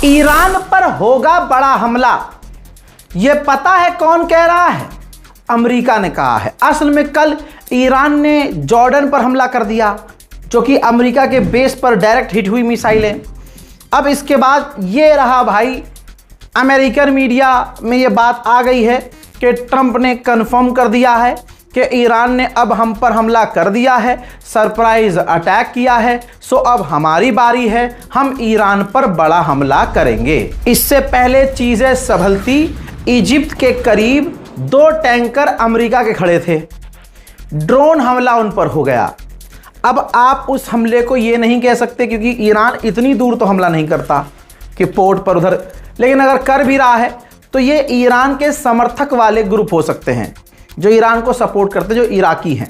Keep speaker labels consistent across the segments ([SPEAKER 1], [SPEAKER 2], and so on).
[SPEAKER 1] Iran पर होगा बड़ा हमला, यह पता है कौन कह रहा है? अमेरिका ने कहा है। असल में कल ईरान ने जॉर्डन पर हमला कर दिया, जो कि अमेरिका के बेस पर डायरेक्ट हिट हुई मिसाइलें। अब इसके बाद ये रहा भाई, अमेरिकन मीडिया में ये बात आ गई है कि ट्रंप ने कंफर्म कर दिया है कि ईरान ने अब हम पर हमला कर दिया है, सरप्राइज अटैक किया है। सो अब हमारी बारी है, हम ईरान पर बड़ा हमला करेंगे। इससे पहले चीज़ें संभलती, इजिप्ट के करीब 2 टैंकर अमेरिका के खड़े थे, ड्रोन हमला उन पर हो गया। अब आप उस हमले को ये नहीं कह सकते, क्योंकि ईरान इतनी दूर तो हमला नहीं करता कि पोर्ट पर उधर, लेकिन अगर कर भी रहा है तो ये ईरान के समर्थक वाले ग्रुप हो सकते हैं जो ईरान को सपोर्ट करते, जो इराकी हैं।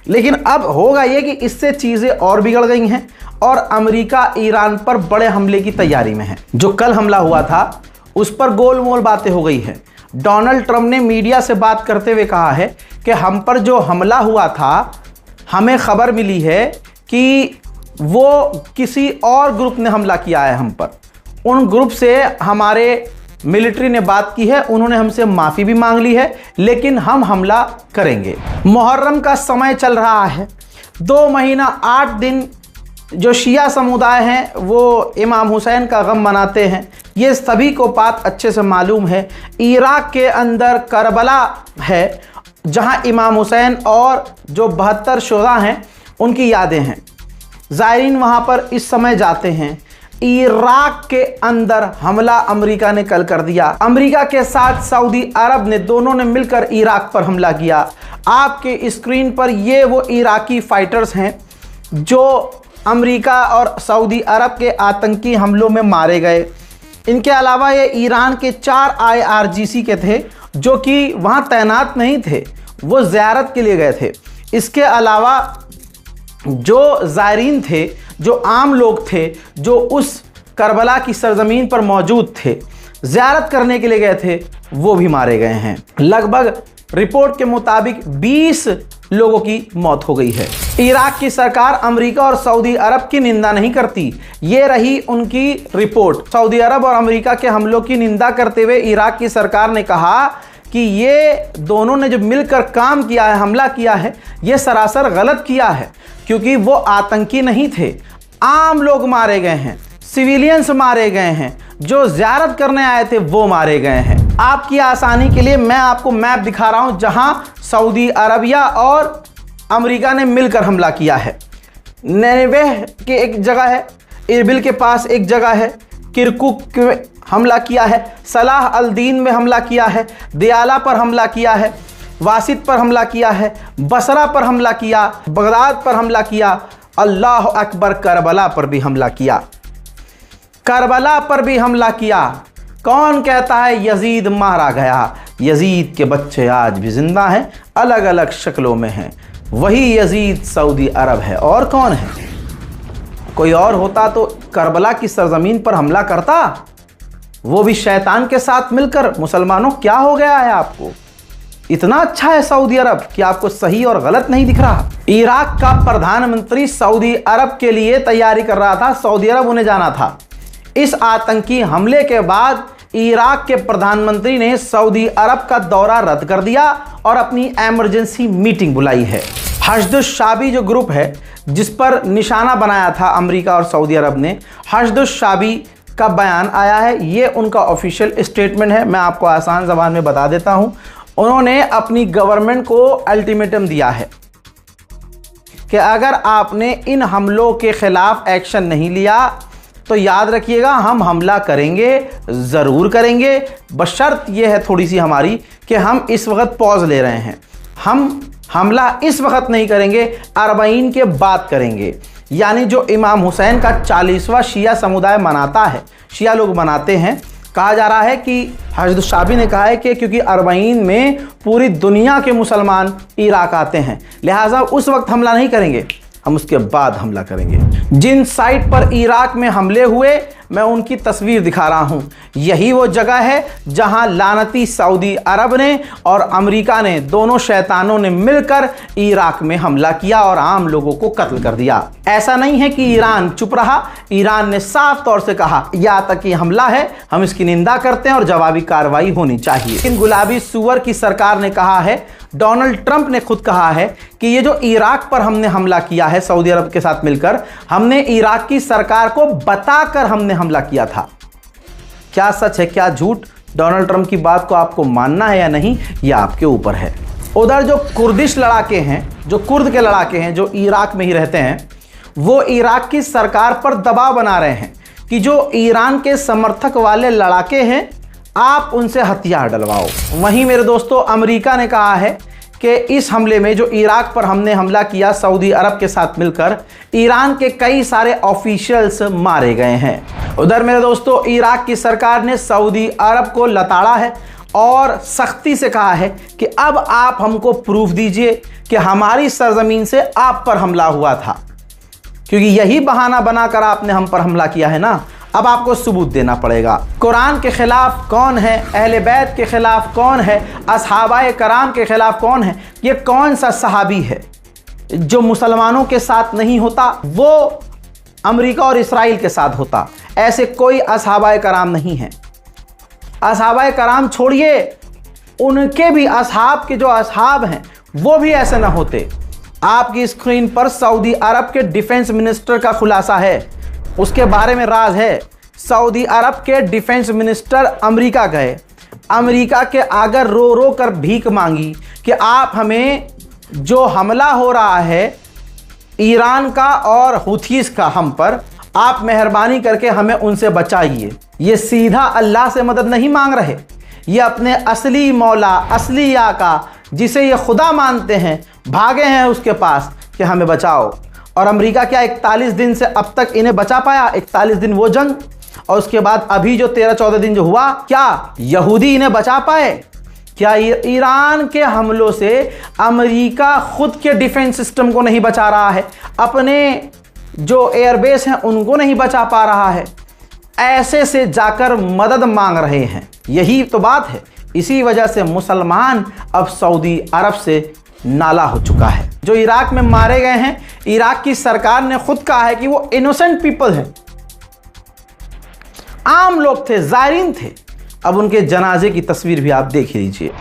[SPEAKER 1] लेकिन अब होगा ये कि इससे चीज़ें और बिगड़ गई हैं और अमेरिका ईरान पर बड़े हमले की तैयारी में है। जो कल हमला हुआ था उस पर गोलमोल बातें हो गई है। डोनाल्ड ट्रंप ने मीडिया से बात करते हुए कहा है कि हम पर जो हमला हुआ था, हमें खबर मिली है कि वो किसी और ग्रुप ने हमला किया है हम पर। उन ग्रुप से हमारे मिलिट्री ने बात की है, उन्होंने हमसे माफ़ी भी मांग ली है, लेकिन हम हमला करेंगे। मुहर्रम का समय चल रहा है, 2 महीना 8 दिन जो शिया समुदाय हैं वो इमाम हुसैन का गम मनाते हैं। ये सभी को बात अच्छे से मालूम है। इराक के अंदर करबला है, जहां इमाम हुसैन और जो 72 शुहदा हैं उनकी यादें हैं। ज़ायरीन वहां पर इस समय जाते हैं। इराक के अंदर हमला अमेरिका ने कल कर दिया। अमेरिका के साथ सऊदी अरब ने, दोनों ने मिलकर इराक पर हमला किया। आपके स्क्रीन पर ये वो इराकी फाइटर्स हैं जो अमेरिका और सऊदी अरब के आतंकी हमलों में मारे गए। इनके अलावा ये ईरान के 4 IRGC के थे जो कि वहाँ तैनात नहीं थे, वो ज़ियारत के लिए गए थे। इसके अलावा जो ज़ायरीन थे, जो आम लोग थे, जो उस करबला की सरजमीन पर मौजूद थे, ज़ियारत करने के लिए गए थे, वो भी मारे गए हैं। लगभग रिपोर्ट के मुताबिक 20 लोगों की मौत हो गई है। इराक की सरकार अमेरिका और सऊदी अरब की निंदा नहीं करती, ये रही उनकी रिपोर्ट। सऊदी अरब और अमेरिका के हमलों की निंदा करते हुए इराक की सरकार ने कहा कि ये दोनों ने जो मिलकर काम किया है, हमला किया है, ये सरासर गलत किया है, क्योंकि वो आतंकी नहीं थे। आम लोग मारे गए हैं, सिविलियंस मारे गए हैं, जो ज़ियारत करने आए थे वो मारे गए हैं। आपकी आसानी के लिए मैं आपको मैप दिखा रहा हूं, जहां सऊदी अरबिया और अमेरिका ने मिलकर हमला किया है। निनेवे के एक जगह है, इरबिल के पास एक जगह है, किरकुक में हमला किया है, सलाह अल दीन में हमला किया है, दियाला पर हमला किया है, वासित पर हमला किया है, बसरा पर हमला किया, बगदाद पर हमला किया, अल्लाह अकबर, करबला पर भी हमला किया। करबला पर भी हमला किया। कौन कहता है यजीद मारा गया? यजीद के बच्चे आज भी जिंदा हैं, अलग अलग शक्लों में हैं। वही यजीद सऊदी अरब है, और कौन है? कोई और होता तो करबला की सरजमीन पर हमला करता, वो भी शैतान के साथ मिलकर। मुसलमानों, क्या हो गया है आपको? इतना अच्छा है सऊदी अरब कि आपको सही और गलत नहीं दिख रहा। इराक का प्रधानमंत्री सऊदी अरब के लिए तैयारी कर रहा था, सऊदी अरब उन्हें जाना था। इस आतंकी हमले के बाद इराक के प्रधानमंत्री ने सऊदी अरब का दौरा रद्द कर दिया और अपनी इमरजेंसी मीटिंग बुलाई है। हश्द-उश-शाबी जो ग्रुप है, जिस पर निशाना बनाया था अमेरिका और सऊदी अरब ने, हश्द-उश-शाबी का बयान आया है। ये उनका ऑफिशियल स्टेटमेंट है, मैं आपको आसान ज़बान में बता देता हूँ। उन्होंने अपनी गवर्नमेंट को अल्टीमेटम दिया है कि अगर आपने इन हमलों के खिलाफ एक्शन नहीं लिया तो याद रखिएगा, हम हमला करेंगे, ज़रूर करेंगे। बशर्त यह है थोड़ी सी हमारी कि हम इस वक्त पॉज ले रहे हैं। हम हमला इस वक्त नहीं करेंगे, 40 के बाद करेंगे। यानी जो इमाम हुसैन का 40वां शिया समुदाय मनाता है, शिया लोग मनाते हैं। कहा जा रहा है कि हश्द-उश-शाबी ने कहा है कि क्योंकि 40 में पूरी दुनिया के मुसलमान इराक आते हैं, लिहाजा उस वक्त हमला नहीं करेंगे, हम उसके बाद हमला करेंगे। जिन साइट पर इराक में हमले हुए, मैं उनकी तस्वीर दिखा रहा हूं। यही वो जगह है जहां लानती सऊदी अरब ने और अमेरिका ने, दोनों शैतानों ने मिलकर इराक में हमला किया और आम लोगों को कत्ल कर दिया। ऐसा नहीं है कि ईरान चुप रहा, ईरान ने साफ तौर से कहा या तक ये हमला है, हम इसकी निंदा करते हैं और जवाबी कार्रवाई होनी चाहिए। इन गुलाबी सुअर की सरकार ने कहा है, डोनाल्ड ट्रंप ने खुद कहा है कि ये जो इराक पर हमने हमला किया है सऊदी अरब के साथ मिलकर, हमने इराक की सरकार को बताकर हमने हमला किया था। क्या सच है क्या झूठ, डोनाल्ड ट्रंप की बात को आपको मानना है या नहीं, यह आपके ऊपर है। उधर जो कुर्दिश लड़ाके हैं, जो कुर्द के लड़ाके हैं जो इराक में ही रहते हैं, वो इराक की सरकार पर दबाव बना रहे हैं कि जो ईरान के समर्थक वाले लड़ाके हैं, आप उनसे हथियार डलवाओ। वहीं मेरे दोस्तों, अमेरिका ने कहा है कि इस हमले में, जो इराक पर हमने हमला किया सऊदी अरब के साथ मिलकर, ईरान के कई सारे ऑफिशियल्स मारे गए हैं। उधर मेरे दोस्तों, इराक की सरकार ने सऊदी अरब को लताड़ा है और सख्ती से कहा है कि अब आप हमको प्रूफ दीजिए कि हमारी सरजमीन से आप पर हमला हुआ था, क्योंकि यही बहाना बनाकर आपने हम पर हमला किया है ना, अब आपको सबूत देना पड़ेगा। कुरान के खिलाफ कौन है, अहले बैत के खिलाफ कौन है, असहाबाए कराम के खिलाफ कौन है, ये कौन सा सहाबी है जो मुसलमानों के साथ नहीं होता, वो अमेरिका और इस्राइल के साथ होता। ऐसे कोई असहाबाए कराम नहीं है। असहाबाए कराम छोड़िए, उनके भी असहाब के जो असहाब हैं वो भी ऐसे ना होते। आपकी स्क्रीन पर सऊदी अरब के डिफेंस मिनिस्टर का खुलासा है, उसके बारे में राज है। सऊदी अरब के डिफेंस मिनिस्टर अमेरिका गए, अमेरिका के आगे रो रो कर भीख मांगी कि आप हमें, जो हमला हो रहा है ईरान का और हुथीस का हम पर, आप मेहरबानी करके हमें उनसे बचाइए। ये सीधा अल्लाह से मदद नहीं मांग रहे, ये अपने असली मौला, असली आका, जिसे ये खुदा मानते हैं, भागे हैं उसके पास कि हमें बचाओ। और अमेरिका क्या 41 दिन से अब तक इन्हें बचा पाया? 41 दिन वो जंग, और उसके बाद अभी जो 13-14 दिन जो हुआ, क्या यहूदी इन्हें बचा पाए? क्या ईरान के हमलों से अमेरिका खुद के डिफेंस सिस्टम को नहीं बचा रहा है, अपने जो एयरबेस हैं उनको नहीं बचा पा रहा है? ऐसे से जाकर मदद मांग रहे हैं, यही तो बात है। इसी वजह से मुसलमान अब सऊदी अरब से नाला हो चुका है। जो इराक में मारे गए हैं, इराक की सरकार ने खुद कहा है कि वो इनोसेंट पीपल हैं, आम लोग थे, जायरीन थे। अब उनके जनाजे की तस्वीर भी आप देख लीजिए।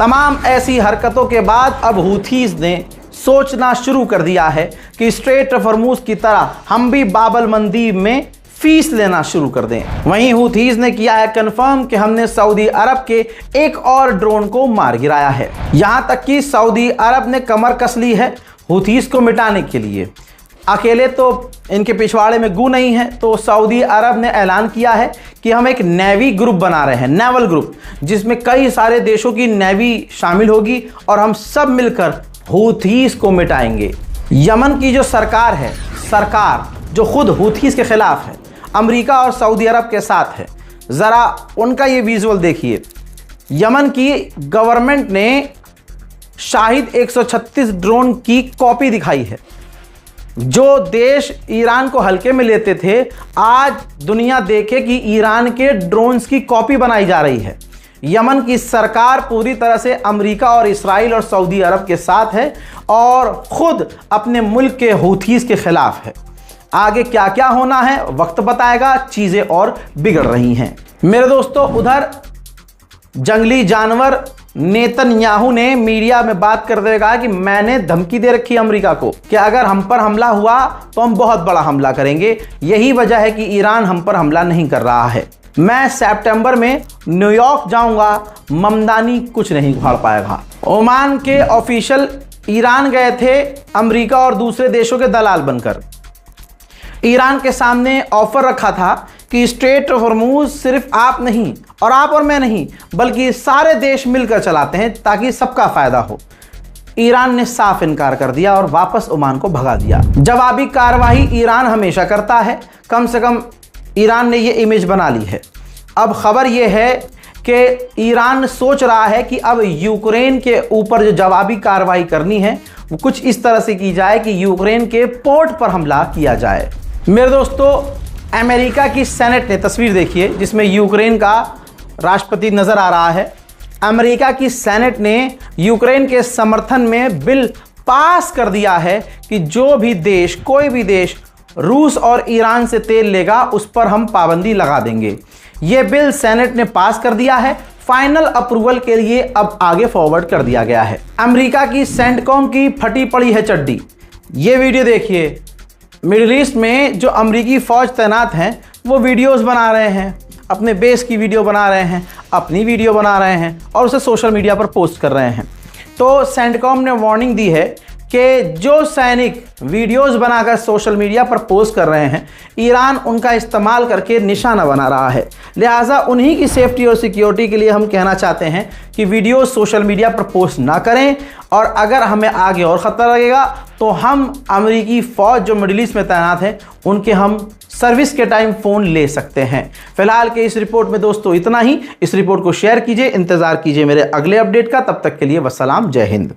[SPEAKER 1] तमाम ऐसी हरकतों के बाद अब हूथीज ने सोचना शुरू कर दिया है कि स्ट्रेट ऑफ हॉर्मुज की तरह हम भी बाबल मंदीब में फीस लेना शुरू कर दें। वहीं हूथीज ने किया है कंफर्म कि हमने सऊदी अरब के एक और ड्रोन को मार गिराया है। यहां तक कि सऊदी अरब ने कमर कस ली है हूथीज को मिटाने के लिए। अकेले तो इनके पिछवाड़े में गू नहीं है, तो सऊदी अरब ने ऐलान किया है कि हम एक नेवी ग्रुप बना रहे हैं, नेवल ग्रुप, जिसमें कई सारे देशों की नेवी शामिल होगी और हम सब मिलकर हूथीज को मिटाएंगे। यमन की जो सरकार है, सरकार जो खुद हूथीज के खिलाफ है, अमेरिका और सऊदी अरब के साथ है, ज़रा उनका ये विजुअल देखिए। यमन की गवर्नमेंट ने शाहिद 136 ड्रोन की कॉपी दिखाई है। जो देश ईरान को हल्के में लेते थे, आज दुनिया देखे कि ईरान के ड्रोन्स की कॉपी बनाई जा रही है। यमन की सरकार पूरी तरह से अमेरिका और इस्राइल और सऊदी अरब के साथ है और खुद अपने मुल्क के हूथीज के खिलाफ है। आगे क्या क्या होना है वक्त बताएगा, चीज़ें और बिगड़ रही हैं। मेरे दोस्तों, उधर जंगली जानवर नेतन्याहू ने मीडिया में बात करते हुए कहा कि मैंने धमकी दे रखी है अमेरिका को कि अगर हम पर हमला हुआ तो हम बहुत बड़ा हमला करेंगे। यही वजह है कि ईरान हम पर हमला नहीं कर रहा है। मैं सितंबर में न्यूयॉर्क जाऊंगा, ममदानी कुछ नहीं उखाड़ पाएगा। ओमान के ऑफिशियल ईरान गए थे अमेरिका और दूसरे देशों के दलाल बनकर। ईरान के सामने ऑफर रखा था कि स्ट्रेट ऑफ हॉर्मूज सिर्फ आप नहीं और आप और मैं नहीं बल्कि सारे देश मिलकर चलाते हैं ताकि सबका फायदा हो। ईरान ने साफ इनकार कर दिया और वापस ओमान को भगा दिया। जवाबी कार्रवाई ईरान हमेशा करता है, कम से कम ईरान ने ये इमेज बना ली है। अब खबर ये है कि ईरान सोच रहा है कि अब यूक्रेन के ऊपर जो जवाबी कार्रवाई करनी है वो कुछ इस तरह से की जाए कि यूक्रेन के पोर्ट पर हमला किया जाए। मेरे दोस्तों, अमेरिका की सेनेट ने, तस्वीर देखिए जिसमें यूक्रेन का राष्ट्रपति नजर आ रहा है, अमेरिका की सेनेट ने यूक्रेन के समर्थन में बिल पास कर दिया है कि जो भी देश, कोई भी देश रूस और ईरान से तेल लेगा उस पर हम पाबंदी लगा देंगे। यह बिल सेनेट ने पास कर दिया है। फाइनल अप्रूवल के लिए अब आगे फॉरवर्ड कर दिया गया है। अमेरिका की सेंटकॉम की फटी पड़ी है चड्डी। ये वीडियो देखिए, मिडिल ईस्ट में जो अमेरिकी फौज तैनात हैं वो वीडियोस बना रहे हैं, अपने बेस की वीडियो बना रहे हैं, अपनी वीडियो बना रहे हैं और उसे सोशल मीडिया पर पोस्ट कर रहे हैं। तो सेंटकॉम ने वार्निंग दी है कि जो सैनिक वीडियोस बनाकर सोशल मीडिया पर पोस्ट कर रहे हैं, ईरान उनका इस्तेमाल करके निशाना बना रहा है। लिहाजा उन्हीं की सेफ्टी और सिक्योरिटी के लिए हम कहना चाहते हैं कि वीडियो सोशल मीडिया पर पोस्ट ना करें, और अगर हमें आगे और ख़तरा लगेगा तो हम अमेरिकी फ़ौज जो मिडिल ईस्ट में तैनात हैं उनके हम सर्विस के टाइम फ़ोन ले सकते हैं। फिलहाल के इस रिपोर्ट में दोस्तों इतना ही। इस रिपोर्ट को शेयर कीजिए, इंतज़ार कीजिए मेरे अगले अपडेट का। तब तक के लिए वस्सलाम, जय हिंद।